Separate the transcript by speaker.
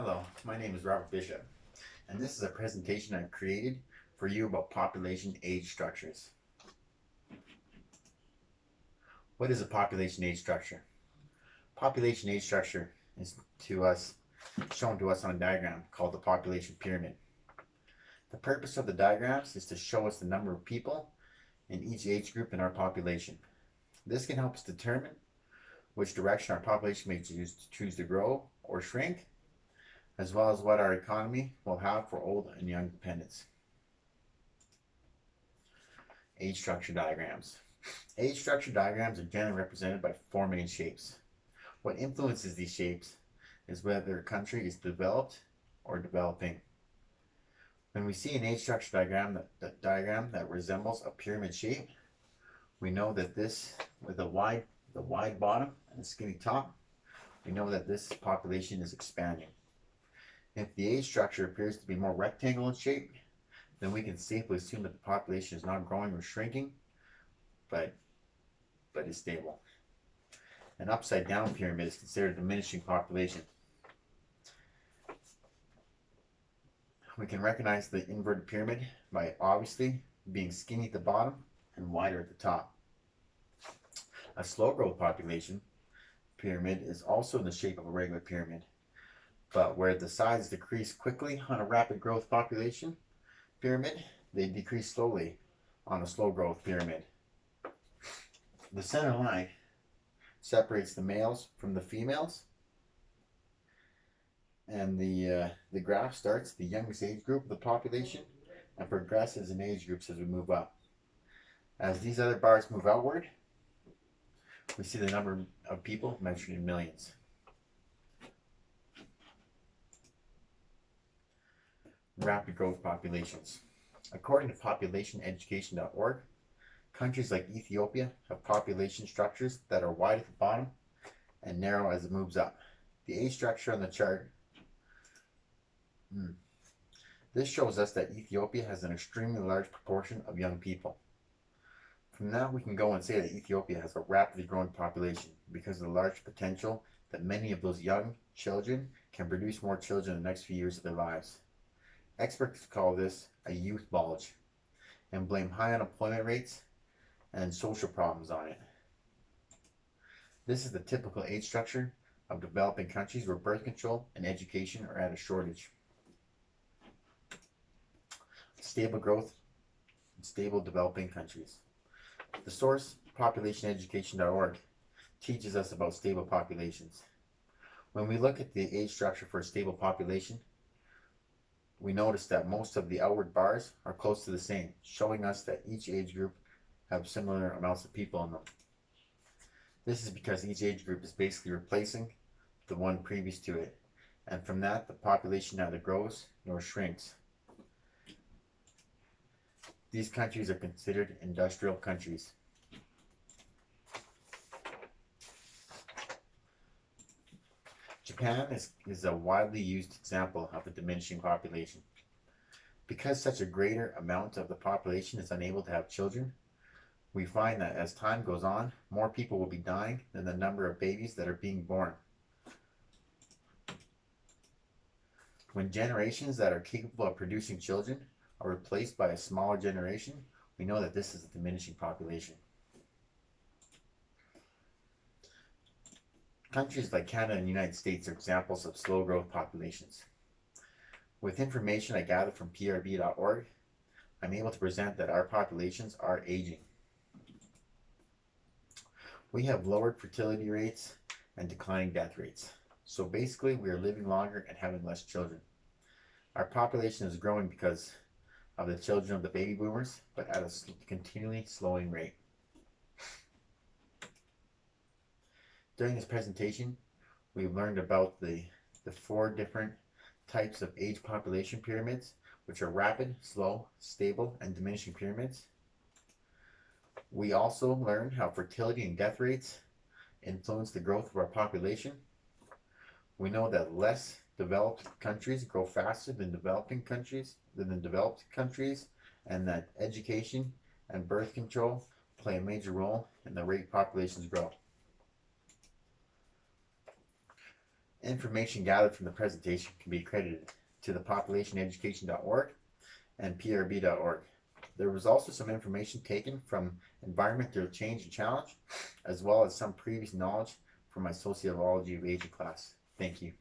Speaker 1: Hello, my name is Robert Bishop, and this is a presentation I've created for you about population age structures. What is a population age structure? Population age structure is shown to us on a diagram called the population pyramid. The purpose of the diagrams is to show us the number of people in each age group in our population. This can help us determine which direction our population may choose to grow or shrink, as well as what our economy will have for old and young dependents. Age structure diagrams. Age structure diagrams are generally represented by four main shapes. What influences these shapes is whether a country is developed or developing. When we see an age structure diagram that resembles a pyramid shape, we know that this, with the wide bottom and a skinny top, we know that this population is expanding. If the age structure appears to be more rectangle in shape, then we can safely assume that the population is not growing or shrinking, but is stable. An upside down pyramid is considered a diminishing population. We can recognize the inverted pyramid by obviously being skinny at the bottom and wider at the top. A slow growth population pyramid is also in the shape of a regular pyramid, but where the sides decrease quickly on a rapid growth population pyramid, they decrease slowly on a slow growth pyramid. The center line separates the males from the females, and the graph starts the youngest age group of the population and progresses in age groups as we move up. As these other bars move outward, we see the number of people measured in millions. Rapid growth populations. According to populationeducation.org, countries like Ethiopia have population structures that are wide at the bottom and narrow as it moves up. The age structure on the chart. This shows us that Ethiopia has an extremely large proportion of young people. From that, we can go and say that Ethiopia has a rapidly growing population because of the large potential that many of those young children can produce more children in the next few years of their lives. Experts call this a youth bulge and blame high unemployment rates and social problems on it. This is the typical age structure of developing countries where birth control and education are at a shortage. Stable growth in stable developing countries. The source, populationeducation.org, teaches us about stable populations. When we look at the age structure for a stable population, we notice that most of the outward bars are close to the same, showing us that each age group have similar amounts of people in them. This is because each age group is basically replacing the one previous to it, and from that the population neither grows nor shrinks. These countries are considered industrial countries. Japan is a widely used example of a diminishing population. Because such a greater amount of the population is unable to have children, we find that as time goes on, more people will be dying than the number of babies that are being born. When generations that are capable of producing children are replaced by a smaller generation, we know that this is a diminishing population. Countries like Canada and the United States are examples of slow growth populations. With information I gathered from prb.org, I'm able to present that our populations are aging. We have lowered fertility rates and declining death rates. So basically, we are living longer and having less children. Our population is growing because of the children of the baby boomers, but at a continually slowing rate. During this presentation, we've learned about the four different types of age population pyramids, which are rapid, slow, stable, and diminishing pyramids. We also learned how fertility and death rates influence the growth of our population. We know that less developed countries grow faster than developed countries, and that education and birth control play a major role in the rate populations grow. information gathered from the presentation can be credited to the populationeducation.org and prb.org. There was also some information taken from Environmental Change and Challenge, as well as some previous knowledge from my Sociology of Aging class. Thank you.